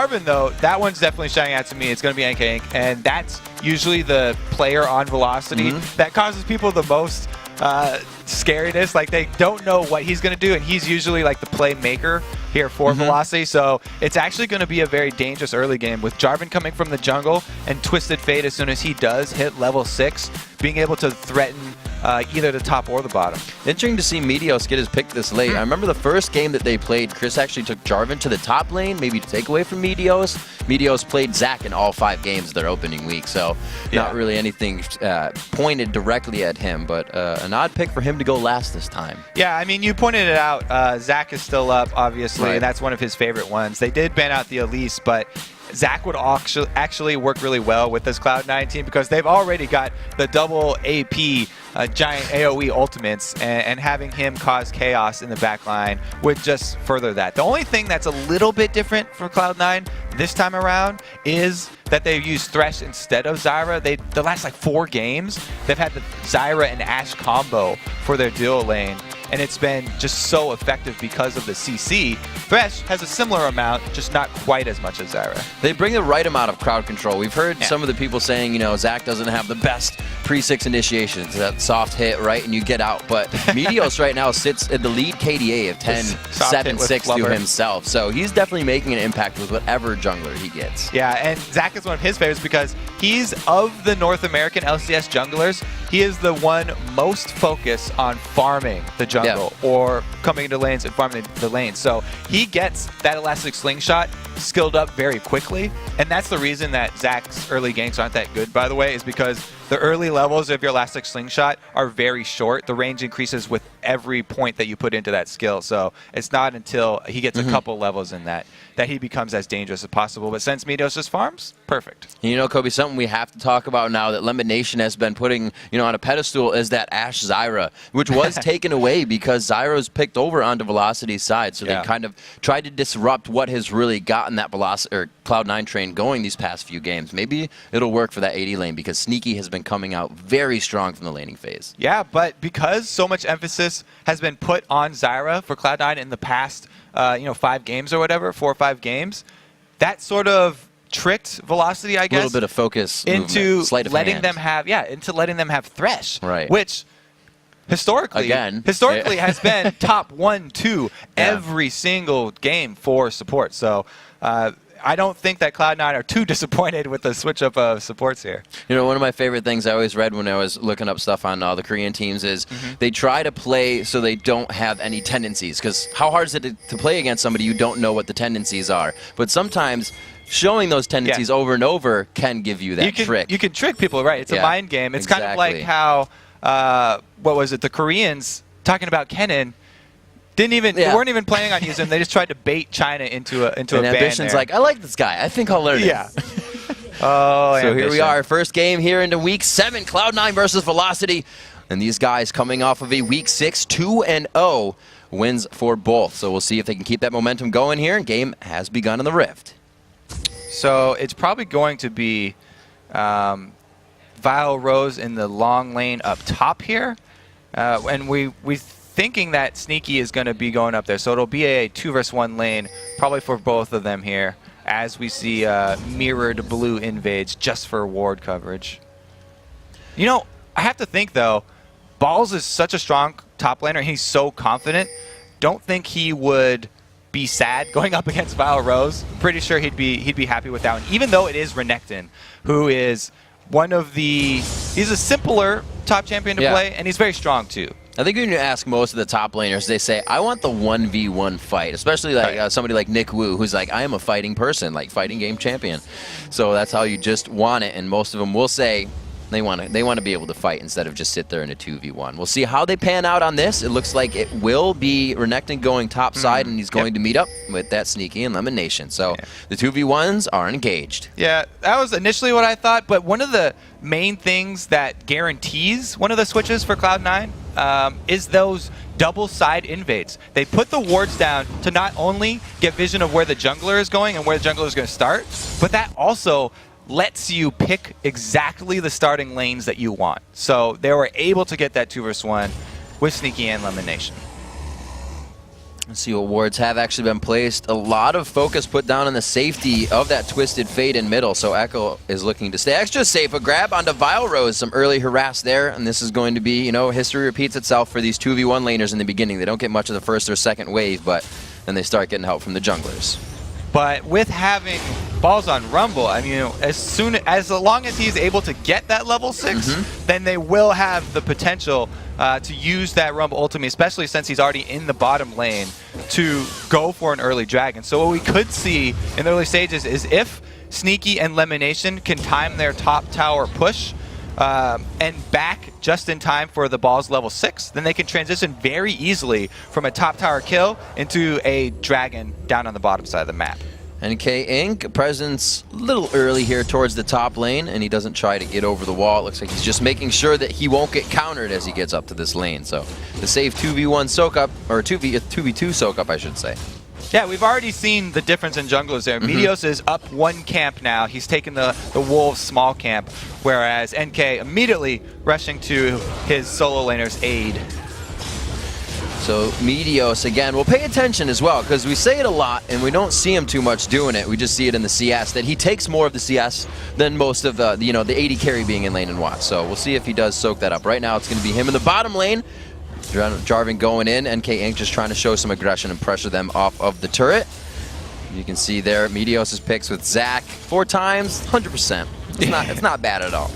Jarvan, though, that one's definitely shining out to me. It's going to be NK Inc., and that's usually the player on Velocity that causes people the most scariness. Like, they don't know what he's going to do, and he's usually like the playmaker here for Velocity. So it's actually going to be a very dangerous early game with Jarvan coming from the jungle and Twisted Fate as soon as he does hit level 6, being able to threaten either the top or the bottom. Interesting to see Meteos get his pick this late. I remember the first game that they played, Chris actually took Jarvan to the top lane, maybe to take away from Meteos. Meteos played Zac in all 5 games of their opening week, so not really anything pointed directly at him, but an odd pick for him to go last this time. Yeah, I mean, you pointed it out. Zac is still up, obviously, and that's one of his favorite ones. They did ban out the Elise, but Zac would actually work really well with this Cloud9 team because they've already got the double AP giant AoE ultimates, and having him cause chaos in the back line would just further that. The only thing that's a little bit different for Cloud9 this time around is that they've used Thresh instead of Zyra. The last like 4 games, they've had the Zyra and Ashe combo for their duo lane, and it's been just so effective because of the CC. Thresh has a similar amount, just not quite as much as Zyra. They bring the right amount of crowd control. We've heard some of the people saying, you know, Zac doesn't have the best pre-6 initiations, that soft hit, right, and you get out. But Meteos right now sits at the lead KDA of 10-7-6 to himself. So he's definitely making an impact with whatever jungler he gets. Yeah, and Zac is one of his favorites because he's, of the North American LCS junglers, he is the one most focused on farming the jungle or coming into lanes and farming the lanes. So he gets that elastic slingshot skilled up very quickly, and that's the reason that Zac's early ganks aren't that good, by the way, is because the early levels of your elastic slingshot are very short. The range increases with every point that you put into that skill, so it's not until he gets a couple levels in that he becomes as dangerous as possible. But since Meteos just farms, perfect. You know, Kobe, something we have to talk about now that Lemon Nation has been putting, you know, on a pedestal is that Ashe Zyra, which was taken away because Zyra's picked over onto Velocity's side. So they kind of tried to disrupt what has really gotten that Velocity or Cloud9 train going these past few games. Maybe it'll work for that AD lane because Sneaky has been coming out very strong from the laning phase. Yeah, but because so much emphasis has been put on Zyra for Cloud9 in the past 5 games or whatever, 4 or 5 games, that sort of tricked Velocity, I guess, a little bit of focus into letting them have Thresh, which historically has been top 1-2 every single game for support. So I don't think that Cloud9 are too disappointed with the switch up of supports here. You know, one of my favorite things I always read when I was looking up stuff on the Korean teams is they try to play so they don't have any tendencies, because how hard is it to play against somebody you don't know what the tendencies are? But sometimes showing those tendencies over and over can give you that trick. You can trick people, right? It's a mind game. It's kind of like how, what was it, the Koreans talking about Kennen, weren't even planning on using him. They just tried to bait China into a ban Ambition's like, I like this guy. I think I'll learn it. So here we are. First game here into Week 7. Cloud9 versus Velocity. And these guys coming off of a Week 6 2-0 wins for both. So we'll see if they can keep that momentum going here. And game has begun in the Rift. So it's probably going to be Vile Rose in the long lane up top here. And we thinking that Sneaky is going to be going up there. So it'll be a 2-versus-1 lane, probably for both of them here, as we see mirrored blue invades just for ward coverage. You know, I have to think, though, Balls is such a strong top laner. He's so confident. Don't think he would be sad going up against Vile Rose. Pretty sure he'd be happy with that one, even though it is Renekton, who is one of the... He's a simpler top champion to play, and he's very strong, too. I think when you ask most of the top laners, they say, I want the 1v1 fight, especially like somebody like Nick Wu, who's like, I am a fighting person, like fighting game champion. So that's how you just want it, and most of them will say they want to be able to fight instead of just sit there in a 2v1. We'll see how they pan out on this. It looks like it will be Renekton going top side, and he's going to meet up with that Sneaky and Lemon Nation. So the 2v1s are engaged. Yeah, that was initially what I thought, but one of the main things that guarantees one of the switches for Cloud9 is those double side invades. They put the wards down to not only get vision of where the jungler is going and where the jungler is going to start, but that also lets you pick exactly the starting lanes that you want. So they were able to get that 2-versus-1 with Sneaky and Lemon Nation. Let's see what wards have actually been placed. A lot of focus put down on the safety of that Twisted Fate in middle, so Echo is looking to stay extra safe. A grab onto Vile Rose, some early harass there, and this is going to be, you know, history repeats itself for these 2v1 laners in the beginning. They don't get much of the first or second wave, but then they start getting help from the junglers. But with having balls on Rumble, I mean, as long as he's able to get that level 6, then they will have the potential to use that Rumble ultimate, especially since he's already in the bottom lane, to go for an early dragon. So what we could see in the early stages is if Sneaky and Lemonation can time their top tower push and back just in time for the ball's level 6, then they can transition very easily from a top tower kill into a dragon down on the bottom side of the map. NK Inc. presence a little early here towards the top lane, and he doesn't try to get over the wall. It looks like he's just making sure that he won't get countered as he gets up to this lane. So the safe 2v1 soak up, or 2v2 soak up, I should say. Yeah, we've already seen the difference in junglers there. Meteos is up 1 camp now. He's taken the Wolves small camp, whereas NK immediately rushing to his solo laner's aid. So Meteos, again, we'll pay attention as well, because we say it a lot, and we don't see him too much doing it. We just see it in the CS, that he takes more of the CS than most of the, you know, the AD carry being in lane and watch. So we'll see if he does soak that up. Right now, it's going to be him in the bottom lane. Jarvan going in, NK Inc. just trying to show some aggression and pressure them off of the turret. You can see there, Meteos' picks with Zac 4 times, 100%. It's not bad at all.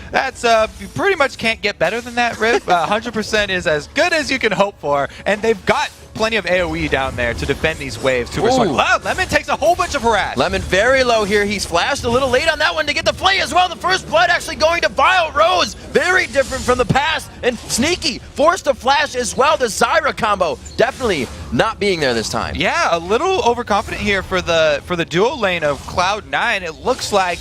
That's, you pretty much can't get better than that, Riv. 100% is as good as you can hope for, and they've got plenty of AoE down there to defend these waves. 2 versus 1. Wow, Lemon takes a whole bunch of harass. Lemon very low here. He's flashed a little late on that one to get the play as well. The first blood actually going to Vile Rose. Very different from the past. And Sneaky forced to flash as well. The Zyra combo definitely not being there this time. Yeah, a little overconfident here for the dual lane of Cloud9. It looks like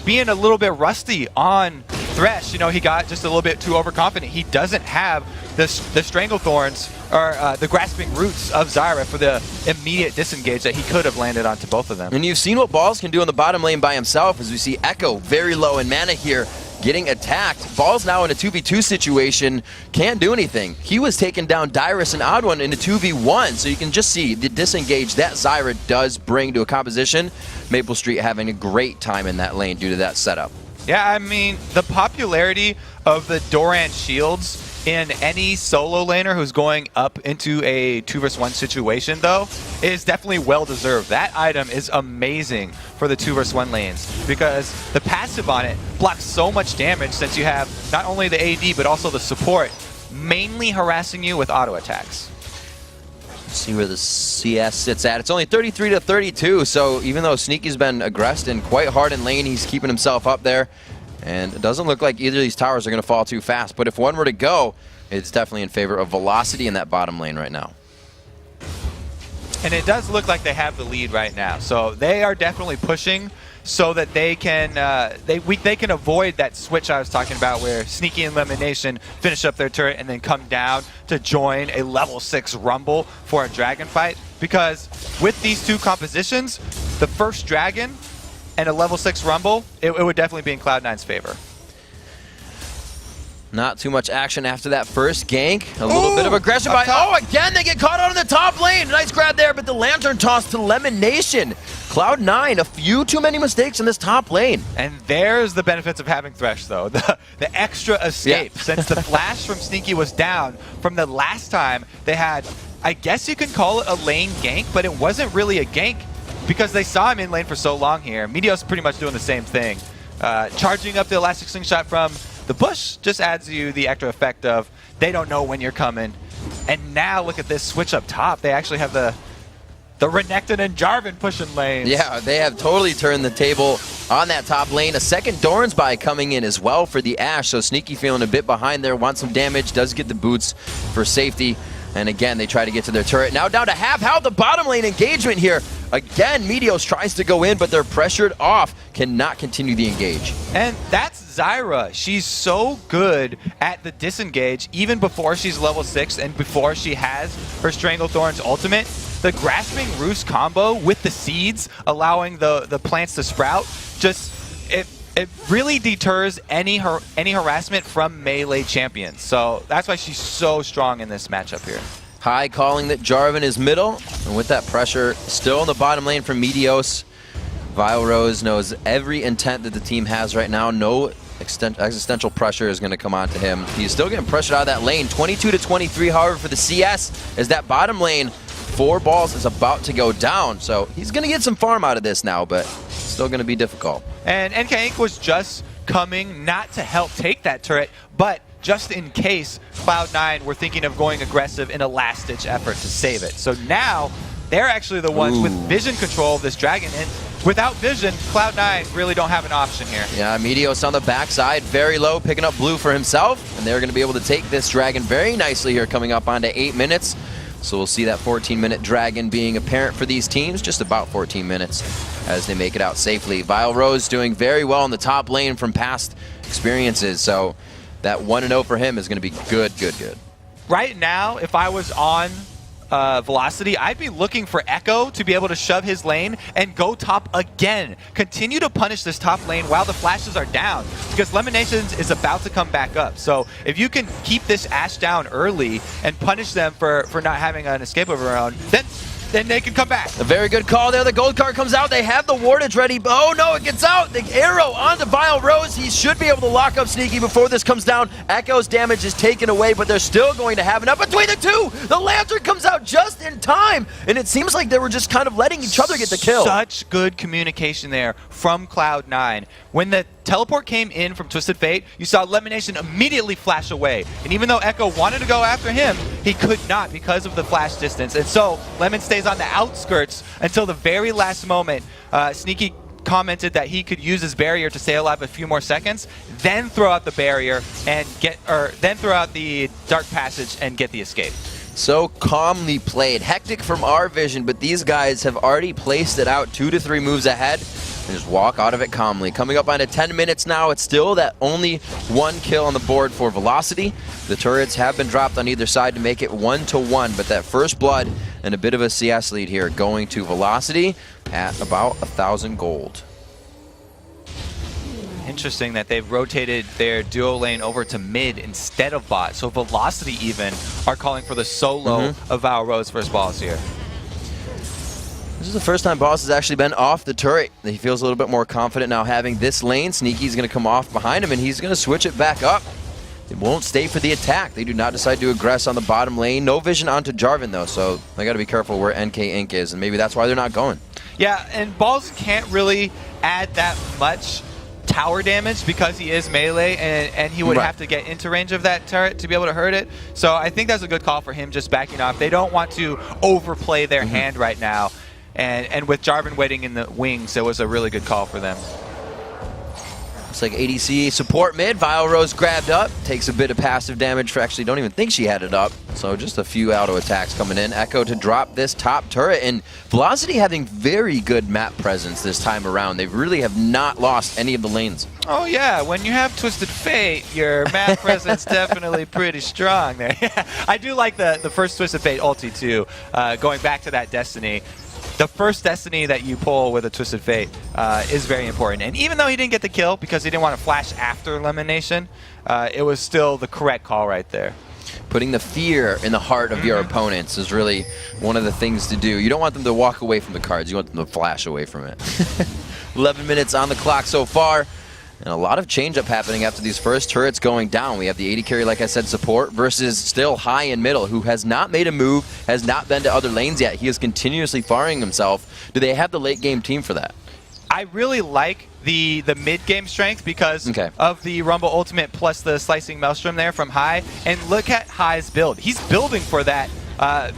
being a little bit rusty on Thresh. You know, he got just a little bit too overconfident. He doesn't have the Stranglethorns or the Grasping Roots of Zyra for the immediate disengage that he could have landed onto both of them. And you've seen what Balls can do in the bottom lane by himself, as we see Echo very low in mana here, getting attacked. Balls now in a 2v2 situation, can't do anything. He was taking down Dyrus and Odd1 in a 2v1, so you can just see the disengage that Zyra does bring to a composition. Maple Street having a great time in that lane due to that setup. Yeah, I mean, the popularity of the Doran shields in any solo laner who's going up into a 2 versus 1 situation, though, is definitely well-deserved. That item is amazing for the 2 versus 1 lanes because the passive on it blocks so much damage since you have not only the AD but also the support mainly harassing you with auto attacks. See where the CS sits at. It's only 33-32, so even though Sneaky's been aggressed and quite hard in lane, he's keeping himself up there. And it doesn't look like either of these towers are going to fall too fast. But if one were to go, it's definitely in favor of Velocity in that bottom lane right now. And it does look like they have the lead right now. So they are definitely pushing so that they can they can avoid that switch I was talking about where Sneaky and Lemonation finish up their turret and then come down to join a level 6 Rumble for a dragon fight. Because with these two compositions, the first dragon and a level 6 Rumble, it would definitely be in Cloud9's favor. Not too much action after that first gank. A little bit of aggression by... Oh, again, they get caught out in the top lane. Nice grab there, but the Lantern toss to Lemonation. Cloud9, a few too many mistakes in this top lane. And there's the benefits of having Thresh, though. The extra escape. Yeah. Since the flash from Sneaky was down from the last time they had, I guess you can call it a lane gank, but it wasn't really a gank because they saw him in lane for so long here. Meteos pretty much doing the same thing. Charging up the Elastic Slingshot from the bush just adds you the extra effect of they don't know when you're coming. And now look at this switch up top. They actually have the Renekton and Jarvan pushing lanes. Yeah, they have totally turned the table on that top lane. A second Dorn's Buy coming in as well for the Ashe. So Sneaky feeling a bit behind there, wants some damage, does get the boots for safety. And again, they try to get to their turret. Now down to half health, the bottom lane engagement here. Again, Meteos tries to go in, but they're pressured off. Cannot continue the engage. And that's Zyra. She's so good at the disengage, even before she's level 6 and before she has her Stranglethorn's ultimate. The Grasping Roost combo with the seeds, allowing the plants to sprout, just it really deters any harassment from melee champions. So that's why she's so strong in this matchup here. High calling that Jarvan is middle, and with that pressure still in the bottom lane from Meteos, Vile Rose knows every intent that the team has right now. No existential pressure is going to come onto him. He's still getting pressured out of that lane. 22-23, however, for the CS, as that bottom lane, 4 balls is about to go down. So he's going to get some farm out of this now, but still going to be difficult. And NK Inc. was just coming not to help take that turret, but just in case Cloud9 were thinking of going aggressive in a last-ditch effort to save it. So now they're actually the ones with vision control of this dragon, and without vision, Cloud9 really don't have an option here. Yeah, Meteos on the backside, very low, picking up blue for himself, and they're going to be able to take this dragon very nicely here, coming up onto 8 minutes. So we'll see that 14-minute dragon being apparent for these teams, just about 14 minutes as they make it out safely. Vile Rose doing very well in the top lane from past experiences, so that 1-0 for him is going to be good. Right now, if I was on Velocity, I'd be looking for Echo to be able to shove his lane and go top again. Continue to punish this top lane while the flashes are down, because Lemonations is about to come back up. So if you can keep this Ashe down early and punish them for not having an escape of their own, then they can come back. A very good call there. The gold card comes out. They have the wardage ready. Oh no, it gets out. The arrow onto Vile Rose. He should be able to lock up Sneaky before this comes down. Echo's damage is taken away, but they're still going to have enough between the two. The lantern comes out just in time, and it seems like they were just kind of letting each other get the kill. Such good communication there from Cloud9. When the teleport came in from Twisted Fate, you saw Lemonation immediately flash away. And even though Echo wanted to go after him, he could not because of the flash distance. And so Lemon stays on the outskirts until the very last moment. Sneaky commented that he could use his barrier to stay alive a few more seconds, then throw out the barrier and then throw out the dark passage and get the escape. So calmly played. Hectic from our vision, but these guys have already placed it out 2 to 3 moves ahead and just walk out of it calmly. Coming up on 10 minutes now, it's still that only 1 kill on the board for Velocity. The turrets have been dropped on either side to make it 1-1, but that first blood and a bit of a CS lead here going to Velocity at about 1,000 gold. Interesting that they've rotated their duo lane over to mid instead of bot. So Velocity even are calling for the solo of Vile Rose versus Boss here. This is the first time Boss has actually been off the turret. He feels a little bit more confident now having this lane. Sneaky's going to come off behind him, and he's going to switch it back up. They won't stay for the attack. They do not decide to aggress on the bottom lane. No vision onto Jarvan, though, so they got to be careful where NK Inc. is, and maybe that's why they're not going. Yeah, and Balls can't really add that much tower damage because he is melee, and he would have to get into range of that turret to be able to hurt it. So I think that's a good call for him, just backing off. They don't want to overplay their hand right now, and with Jarvan waiting in the wings, it was a really good call for them. Looks like ADC support mid. Vile Rose grabbed up. Takes a bit of passive damage. For actually, don't even think she had it up. So just a few auto attacks coming in. Echo to drop this top turret. And Velocity having very good map presence this time around. They really have not lost any of the lanes. Oh yeah, when you have Twisted Fate, your map presence definitely pretty strong there. I do like the first Twisted Fate ulti too. Going back to that Destiny. The first Destiny that you pull with a Twisted Fate is very important. And even though he didn't get the kill because he didn't want to flash after elimination, it was still the correct call right there. Putting the fear in the heart of your opponents is really one of the things to do. You don't want them to walk away from the cards. You want them to flash away from it. 11 minutes on the clock so far. And a lot of change-up happening after these first turrets going down. We have the AD carry, like I said, support versus still high and middle, who has not made a move, has not been to other lanes yet. He is continuously firing himself. Do they have the late-game team for that? I really like the mid-game strength because of the Rumble Ultimate plus the Slicing Maelstrom there from High. And look at High's build. He's building for that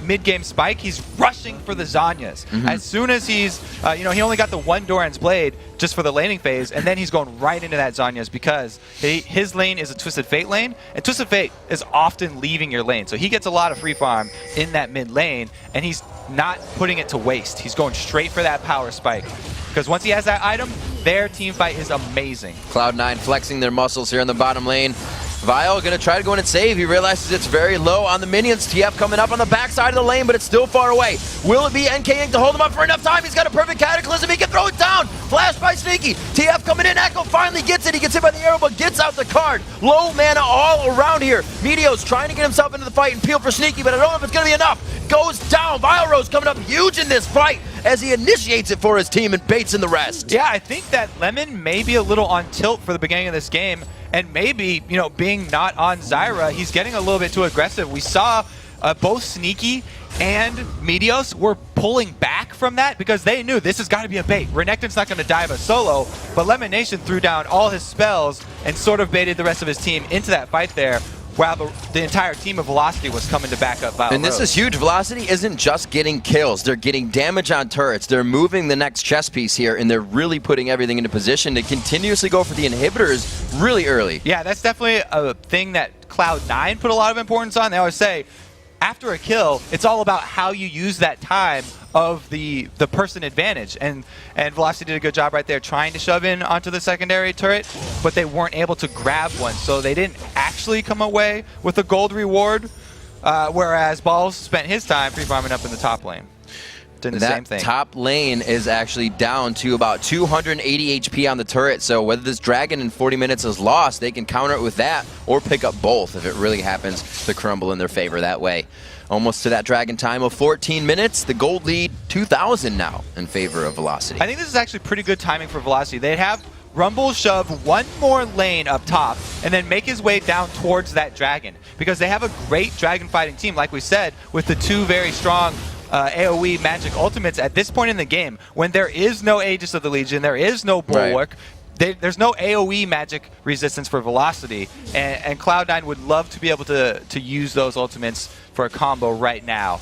mid-game spike. He's rushing for the Zanyas. As soon as he's, he only got the 1 Doran's Blade just for the laning phase, and then he's going right into that Zanyas because his lane is a Twisted Fate lane, and Twisted Fate is often leaving your lane. So he gets a lot of free farm in that mid lane, and he's not putting it to waste. He's going straight for that power spike. Because once he has that item, their team fight is amazing. Cloud9 flexing their muscles here in the bottom lane. Vile going to try to go in and save. He realizes it's very low on the minions. TF coming up on the backside of the lane, but it's still far away. Will it be NK Inc. to hold him up for enough time? He's got a perfect Cataclysm. He can throw it down. Flash by Sneaky. TF coming in. Echo finally gets it. He gets hit by the arrow, but gets out the card. Low mana all around here. Meteo's trying to get himself into the fight and peel for Sneaky, but I don't know if it's going to be enough. Goes down. Vile Rose coming up huge in this fight as he initiates it for his team and baits in the rest. Yeah, I think that Lemon may be a little on tilt for the beginning of this game, and maybe, you know, being not on Zyra, he's getting a little bit too aggressive. We saw both Sneaky and Meteos were pulling back from that because they knew this has got to be a bait. Renekton's not going to dive a solo, but Lemon Nation threw down all his spells and sort of baited the rest of his team into that fight there, while the entire team of Velocity was coming to back up Vile And this Rose. is huge. Velocity isn't just getting kills. They're getting damage on turrets. They're moving the next chess piece here, and they're really putting everything into position to continuously go for the inhibitors really early. Yeah, that's definitely a thing that Cloud9 put a lot of importance on. They always say, after a kill, it's all about how you use that time of the person advantage. And Velocity did a good job right there trying to shove in onto the secondary turret, but they weren't able to grab one. So they didn't actually come away with a gold reward, whereas Balls spent his time free-farming up in the top lane. Doing the same thing. Top lane is actually down to about 280 HP on the turret, so whether this dragon in 40 minutes is lost, they can counter it with that or pick up both if it really happens to crumble in their favor that way. Almost to that dragon time of 14 minutes. The gold lead 2,000 now in favor of Velocity. I think this is actually pretty good timing for Velocity. They'd have Rumble shove one more lane up top and then make his way down towards that dragon, because they have a great dragon fighting team, like we said, with the two very strong AoE magic ultimates at this point in the game, when there is no Aegis of the Legion, there is no Bulwark, there's no AoE magic resistance for Velocity, and Cloud9 would love to be able to use those ultimates for a combo right now.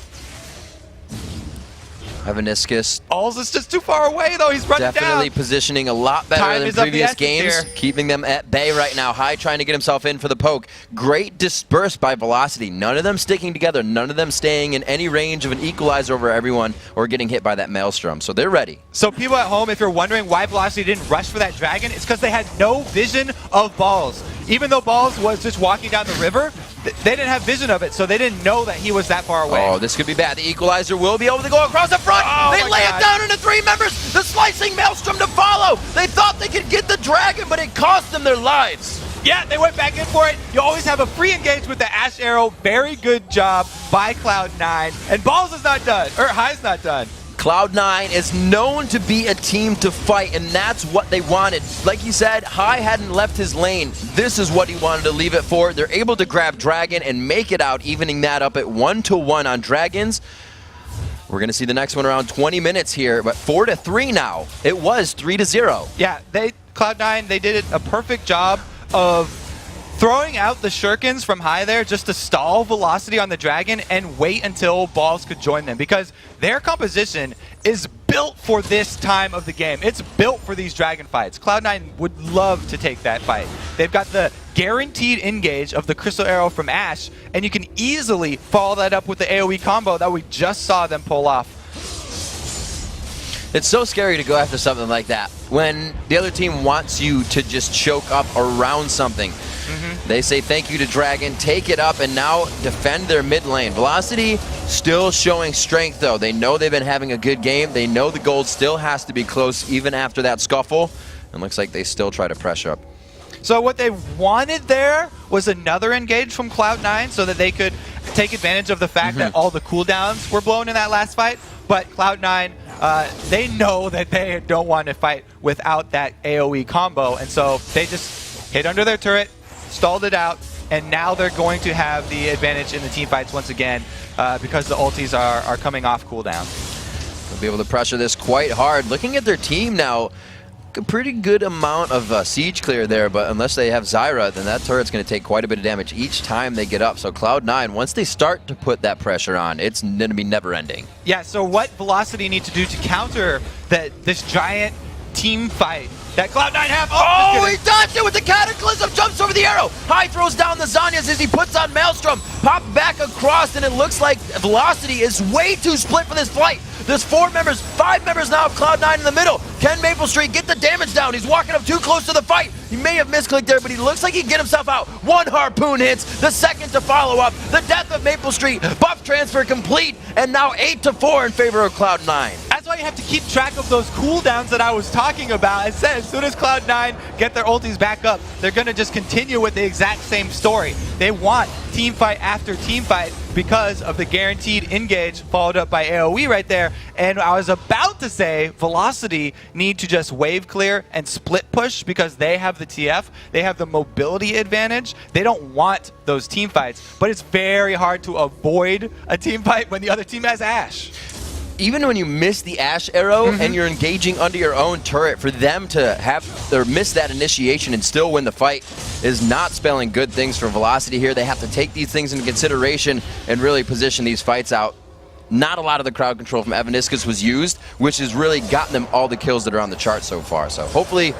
Evaniscus. Alls is just too far away, though. He's running definitely down. Positioning a lot better than previous games. Here. Keeping them at bay right now. High trying to get himself in for the poke. Great disperse by Velocity. None of them sticking together. None of them staying in any range of an equalizer over everyone or getting hit by that Maelstrom. So they're ready. So people at home, if you're wondering why Velocity didn't rush for that dragon, it's because they had no vision of Balls. Even though Balls was just walking down the river, they didn't have vision of it, so they didn't know that he was that far away. Oh, this could be bad. The equalizer will be able to go across the front. Oh, they lay it down into three members. The slicing Maelstrom to follow. They thought they could get the dragon, but it cost them their lives. Yeah, they went back in for it. You always have a free engage with the Ash Arrow. Very good job by Cloud9. And Balls is not done, or High's not done. Cloud9 is known to be a team to fight, and that's what they wanted. Like you said, High hadn't left his lane. This is what he wanted to leave it for. They're able to grab Dragon and make it out, evening that up at 1-1 on Dragons. We're going to see the next one around 20 minutes here, but 4-3 now. It was 3-0. Yeah, Cloud9, they did a perfect job of throwing out the shurikens from High there just to stall Velocity on the dragon and wait until Balls could join them, because their composition is built for this time of the game. It's built for these dragon fights. Cloud9 would love to take that fight. They've got the guaranteed engage of the Crystal Arrow from Ashe, and you can easily follow that up with the AoE combo that we just saw them pull off. It's so scary to go after something like that when the other team wants you to just choke up around something. They say thank you to Dragon, take it up, and now defend their mid lane. Velocity still showing strength, though. They know they've been having a good game. They know the gold still has to be close even after that scuffle. And looks like they still try to pressure up. So what they wanted there was another engage from Cloud9 so that they could take advantage of the fact that all the cooldowns were blown in that last fight. But Cloud9, they know that they don't want to fight without that AoE combo, and so they just hit under their turret, stalled it out, and now they're going to have the advantage in the team fights once again because the ultis are coming off cooldown. They'll be able to pressure this quite hard. Looking at their team now, a pretty good amount of siege clear there, but unless they have Zyra, then that turret's going to take quite a bit of damage each time they get up. So Cloud9, once they start to put that pressure on, it's going to be never-ending. Yeah, so what Velocity need to do to counter this giant team fight that Cloud9 have. Oh, he dodged it with the Cataclysm, jumps over the arrow. High throws down the Zanyas as he puts on Maelstrom. Pop back across, and it looks like Velocity is way too split for this fight. There's 4 members, 5 members now of Cloud9 in the middle. Can Maple Street get the damage down? He's walking up too close to the fight. He may have misclicked there, but he looks like he can get himself out. 1 harpoon hits, the second to follow up. The death of Maple Street, buff transfer complete, and now 8-4 in favor of Cloud9. That's why you have to keep track of those cooldowns that I was talking about. As soon as Cloud9 get their ultis back up, they're going to just continue with the exact same story. They want team fight after team fight because of the guaranteed engage followed up by AoE right there. And I was about to say Velocity need to just wave clear and split push because they have the TF. They have the mobility advantage. They don't want those team fights, but it's very hard to avoid a team fight when the other team has Ashe. Even when you miss the Ashe arrow and you're engaging under your own turret, for them to have or miss that initiation and still win the fight is not spelling good things for Velocity here. They have to take these things into consideration and really position these fights out. Not a lot of the crowd control from Evaniscus was used, which has really gotten them all the kills that are on the chart so far. So hopefully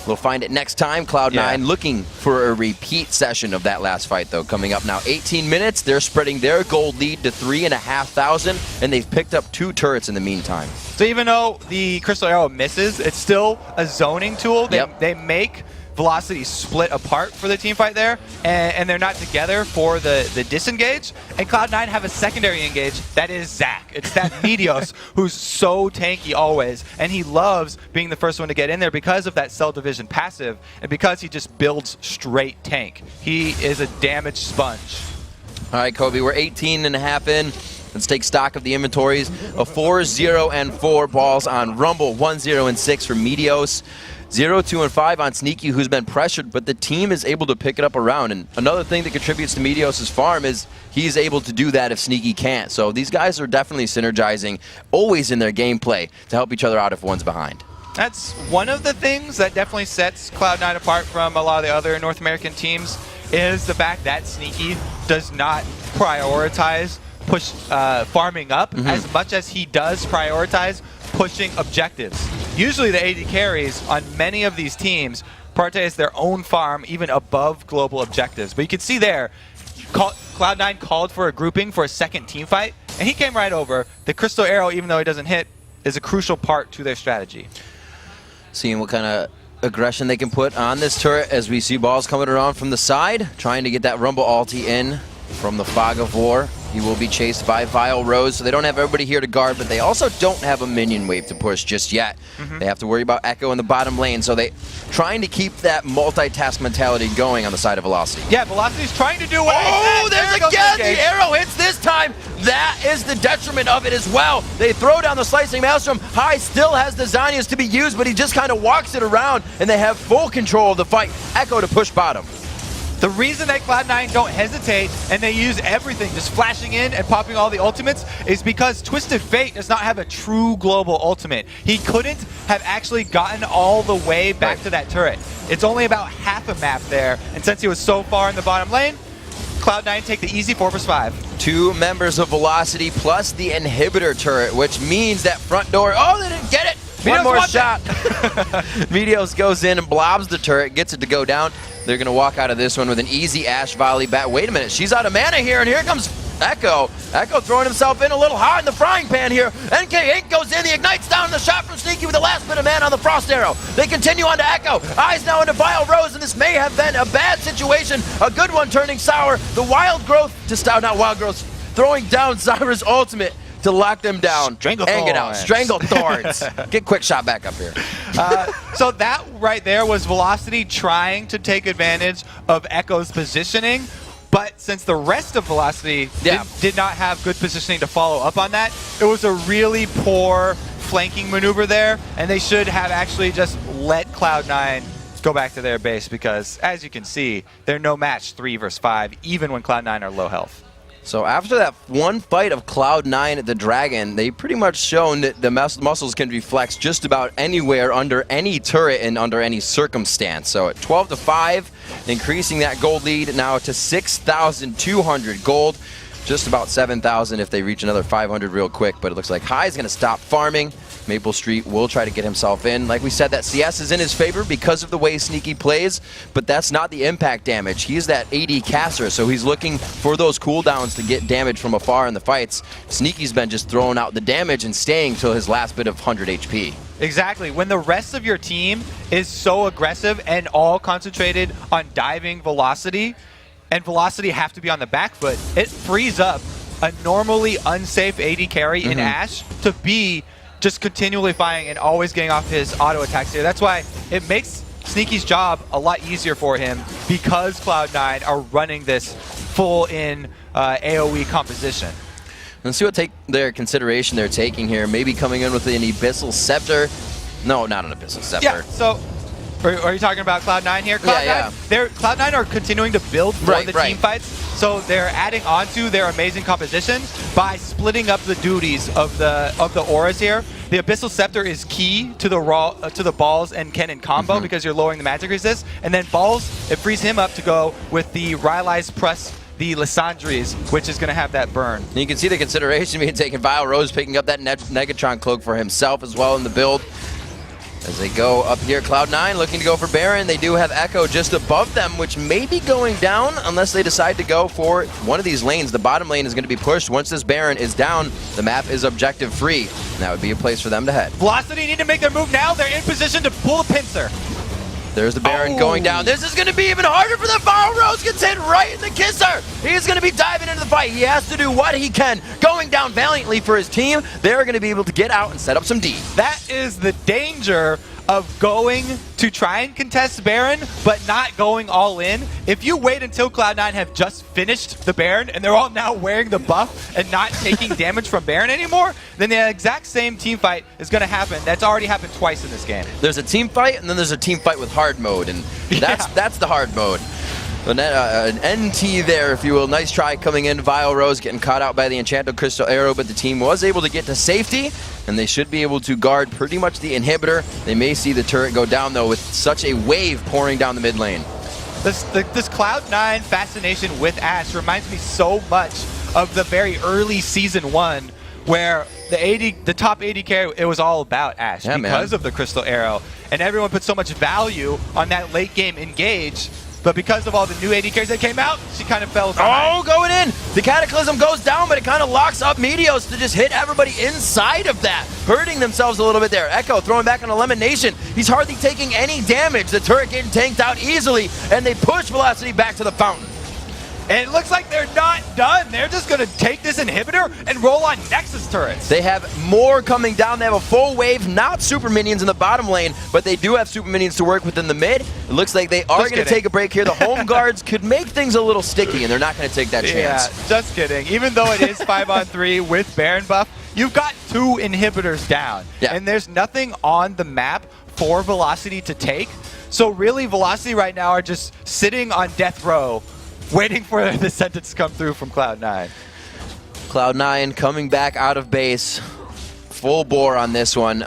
we'll find it next time. Cloud9 looking for a repeat session of that last fight, though. Coming up now, 18 minutes. They're spreading their gold lead to 3,500, and they've picked up 2 turrets in the meantime. So even though the Crystal Arrow misses, it's still a zoning tool. They make Velocity split apart for the team fight there, and they're not together for the disengage. And Cloud9 have a secondary engage that is Zac. It's that Meteos who's so tanky always, and he loves being the first one to get in there because of that cell division passive and because he just builds straight tank. He is a damage sponge. All right, Kobe, we're 18.5 in. Let's take stock of the inventories. A 4, 0, and 4 balls on Rumble. 1, 0, and 6 for Meteos. 0, 2, and 5 on Sneaky, who's been pressured, but the team is able to pick it up around. And another thing that contributes to Meteos' farm is he's able to do that if Sneaky can't. So these guys are definitely synergizing, always in their gameplay, to help each other out if one's behind. That's one of the things that definitely sets Cloud9 apart from a lot of the other North American teams, is the fact that Sneaky does not prioritize farming up as much as he does prioritize pushing objectives. Usually the AD carries on many of these teams prioritize their own farm even above global objectives. But you can see there, Cloud9 called for a grouping for a second team fight, and he came right over. The Crystal Arrow, even though he doesn't hit, is a crucial part to their strategy. Seeing what kind of aggression they can put on this turret as we see balls coming around from the side, trying to get that Rumble ulti in from the Fog of War. He will be chased by Vile Rose, so they don't have everybody here to guard, but they also don't have a minion wave to push just yet. They have to worry about Echo in the bottom lane, so they trying to keep that multitask mentality going on the side of Velocity. Yeah, Velocity's trying to do what Oh, there's again! The arrow hits this time! That is the detriment of it as well. They throw down the Slicing Maelstrom. High still has the Zanyas to be used, but he just kind of walks it around, and they have full control of the fight. Echo to push bottom. The reason that Cloud9 don't hesitate and they use everything, just flashing in and popping all the ultimates, is because Twisted Fate does not have a true global ultimate. He couldn't have actually gotten all the way back to that turret. It's only about half a map there, and since he was so far in the bottom lane, Cloud9 take the easy 4 vs 5. 2 members of Velocity plus the inhibitor turret, which means that front door. Oh, they didn't get it! One more shot. Meteos goes in and blobs the turret, gets it to go down. They're going to walk out of this one with an easy Ashe volley bat. Wait a minute, she's out of mana here, and here comes Echo. Echo throwing himself in a little hot in the frying pan here. NK8 goes in, the ignites down, the shot from Sneaky with the last bit of mana on the Frost Arrow. They continue on to Echo. Eyes now into Vile Rose, and this may have been a bad situation. A good one turning sour. The Wild Growth to start, not Wild Growth, throwing down Zyra's ultimate to lock them down and get out. Strangle Thorns. Get quick shot back up here. So that right there was Velocity trying to take advantage of Echo's positioning, but since the rest of Velocity did not have good positioning to follow up on that, it was a really poor flanking maneuver there, and they should have actually just let Cloud9 go back to their base because, as you can see, they're no match 3 vs 5, even when Cloud9 are low health. So after that one fight of Cloud9 at the Dragon, they pretty much shown that the muscles can be flexed just about anywhere under any turret and under any circumstance. So at 12-5, increasing that gold lead now to 6,200 gold. Just about 7,000 if they reach another 500 real quick, but it looks like High's going to stop farming. Maple Street will try to get himself in. Like we said, that CS is in his favor because of the way Sneaky plays, but that's not the impact damage. He's that AD caster, so he's looking for those cooldowns to get damage from afar in the fights. Sneaky's been just throwing out the damage and staying till his last bit of 100 HP. Exactly. When the rest of your team is so aggressive and all concentrated on diving velocity, and velocity have to be on the back foot, it frees up a normally unsafe AD carry in Ashe to be just continually firing and always getting off his auto attacks here. That's why it makes Sneaky's job a lot easier for him, because Cloud9 are running this full-in AoE composition. Let's see what their consideration they're taking here. Maybe coming in with an Abyssal Scepter. No, not an Abyssal Scepter. Yeah, so are you talking about Cloud9 here? Cloud9 are continuing to build for the team fights, so they're adding onto their amazing composition by splitting up the duties of the auras here. The Abyssal Scepter is key to the Balls and Kennen combo because you're lowering the magic resist, and then Balls, it frees him up to go with the Rylai's plus the Lissandries, which is going to have that burn. And you can see the consideration being taken. Vile Rose picking up that Negatron cloak for himself as well in the build. As they go up here, Cloud9 looking to go for Baron. They do have Echo just above them, which may be going down unless they decide to go for one of these lanes. The bottom lane is going to be pushed. Once this Baron is down, the map is objective free. And that would be a place for them to head. Velocity need to make their move now. They're in position to pull a pincer. There's the Baron going down. This is going to be even harder for the Vile Rose. Gets hit right in the kisser. He's going to be diving into the fight. He has to do what he can. Going down valiantly for his team. They're going to be able to get out and set up some D. That is the danger of going to try and contest Baron, but not going all in. If you wait until Cloud9 have just finished the Baron and they're all now wearing the buff and not taking damage from Baron anymore, then the exact same team fight is going to happen. That's already happened twice in this game. There's a team fight, and then there's a team fight with hard mode, and that's the hard mode. An NT there, if you will. Nice try coming in. Vile Rose getting caught out by the Enchanted Crystal Arrow, but the team was able to get to safety, and they should be able to guard pretty much the inhibitor. They may see the turret go down, though, with such a wave pouring down the mid lane. This Cloud9 fascination with Ashe reminds me so much of the very early Season 1, where the top AD carry, it was all about Ashe because of the Crystal Arrow, and everyone put so much value on that late game engage. But because of all the new AD carries that came out, she kind of fell behind. Oh, going in! The Cataclysm goes down, but it kind of locks up Meteos to just hit everybody inside of that, hurting themselves a little bit there. Echo throwing back on Elimination. He's hardly taking any damage. The turret getting tanked out easily, and they push Velocity back to the fountain. And it looks like they're not done. They're just going to take this inhibitor and roll on Nexus turrets. They have more coming down. They have a full wave, not super minions in the bottom lane, but they do have super minions to work within the mid. It looks like they are going to take a break here. The home guards could make things a little sticky, and they're not going to take that chance. Yeah, just kidding. Even though it is 5-on-3 with Baron buff, you've got 2 inhibitors down. Yeah. And there's nothing on the map for Velocity to take. So really, Velocity right now are just sitting on death row, waiting for the sentence to come through from Cloud9. Cloud9 coming back out of base. Full bore on this one.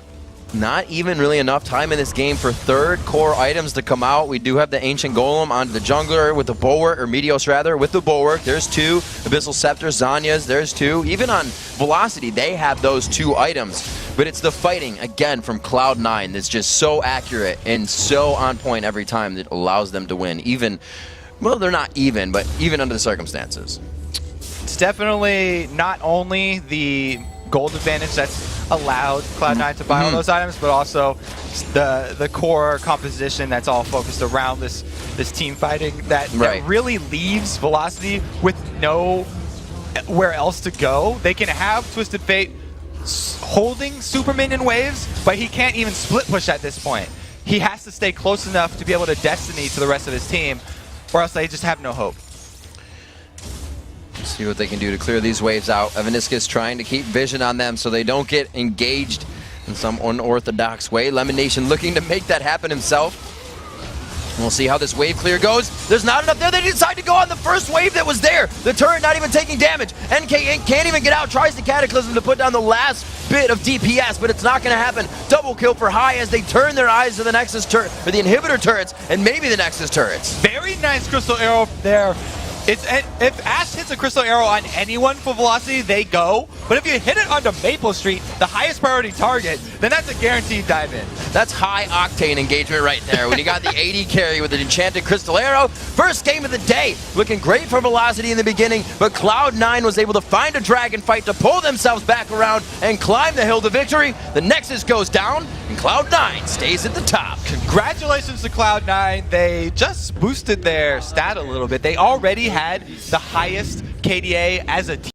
Not even really enough time in this game for third core items to come out. We do have the Ancient Golem onto the jungler with the Bulwark, or Meteos rather, with the Bulwark. There's 2. Abyssal Scepter, Zanya's, there's 2. Even on Velocity, they have those 2 items. But it's the fighting, again, from Cloud9 that's just so accurate and so on point every time that allows them to win. Even... well, they're not even, but even under the circumstances. It's definitely not only the gold advantage that's allowed Cloud9 to buy all those items, but also the core composition that's all focused around this team fighting that really leaves Velocity with nowhere else to go. They can have Twisted Fate holding super minion waves, but he can't even split push at this point. He has to stay close enough to be able to Destiny to the rest of his team, or else they just have no hope. See what they can do to clear these waves out. Evaniscus trying to keep vision on them so they don't get engaged in some unorthodox way. Lemonation looking to make that happen himself. We'll see how this wave clear goes. There's not enough there. They decide to go on the first wave that was there. The turret not even taking damage. NK Inc. can't even get out. Tries the Cataclysm to put down the last bit of DPS, but it's not going to happen. Double kill for High as they turn their eyes to the Nexus turret, or the inhibitor turrets, and maybe the Nexus turrets. Very nice Crystal Arrow there. If Ashe hits a Crystal Arrow on anyone for Velocity, they go. But if you hit it onto Maple Street, the highest priority target, then that's a guaranteed dive in. That's high octane engagement right there. When you got the 80 carry with an enchanted crystal arrow, first game of the day, looking great for velocity in the beginning, but Cloud9 was able to find a dragon fight to pull themselves back around and climb the hill to victory. The Nexus goes down, and Cloud9 stays at the top. Congratulations to Cloud9. They just boosted their stat a little bit. They already had the highest KDA as a team.